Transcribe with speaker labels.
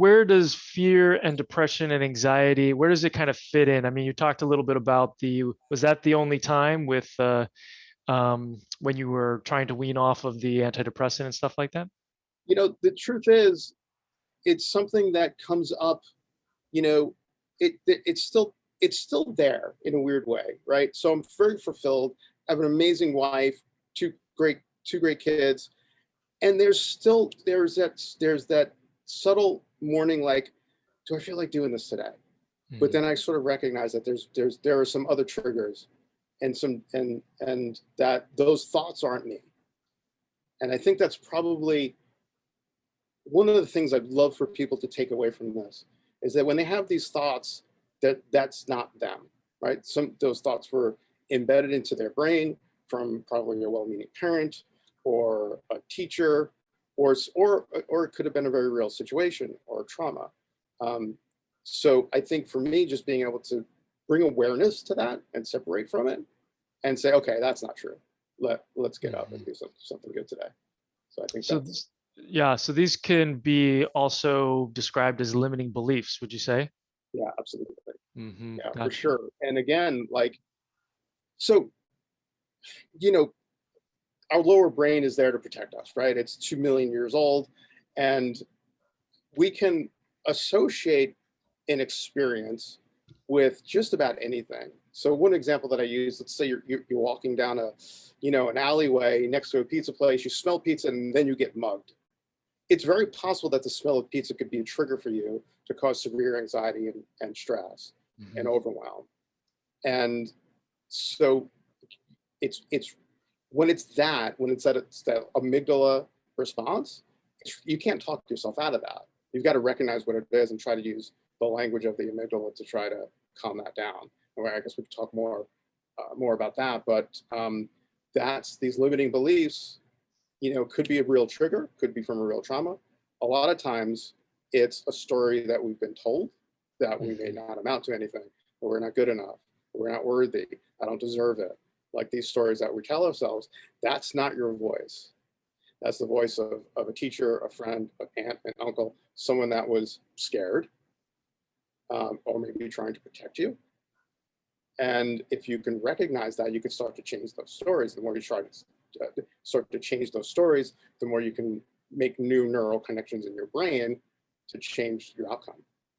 Speaker 1: where does fear and depression and anxiety, where does it kind of fit in? I mean, you talked a little bit about was that the only time with when you were trying to wean off of the antidepressant and stuff like that?
Speaker 2: The truth is, it's something that comes up. You know, it's still there in a weird way, right? So I'm very fulfilled. I have an amazing wife, two two great kids, and there's that subtle morning, like, do I feel like doing this today? But
Speaker 1: Mhm.
Speaker 2: then I sort of recognize that there are some other triggers, and that those thoughts aren't me. And I think that's probably one of the things I'd love for people to take away from this, is that when they have these thoughts, that's not them, right? Some those thoughts were embedded into their brain from probably a well-meaning parent or a teacher, or it could have been a very real situation or trauma. Um, so I think for me, just being able to bring awareness to that and separate from it and say, okay, that's not true. Let's get up and
Speaker 1: Mhm.
Speaker 2: do something good today. So I think
Speaker 1: So,
Speaker 2: that's,
Speaker 1: yeah, so these can be also described as limiting beliefs, would you say?
Speaker 2: yeah, absolutely. Yeah, for
Speaker 1: Gotcha.
Speaker 2: sure. And again, like, so, you know, our lower brain is there to protect us, right? It's 2 million years old, and we can associate an experience with just about anything. So one example that I use, let's say you're walking down an alleyway next to a pizza place, you smell pizza, and then you get mugged. It's very possible that the smell of pizza could be a trigger for you to cause severe anxiety and stress and
Speaker 1: Mhm.
Speaker 2: overwhelm. And so it's when it's that amygdala response, you can't talk yourself out of that. You've got to recognize what it is and try to use the language of the amygdala to try to calm that down. And I guess we could talk more about that, but that's these limiting beliefs. Could be a real trigger, could be from a real trauma. A lot of times, it's a story that we've been told that we may
Speaker 1: Mhm.
Speaker 2: not amount to anything, or we're not good enough, or we're not worthy, I don't deserve it. Like these stories that we tell ourselves, that's not your voice. That's the voice of a teacher, a friend, an aunt, an uncle, someone that was scared, or maybe trying to protect you. And if you can recognize that, you can start to change those stories. The more you try to start to change those stories, the more you can make new neural connections in your brain to change your outcome.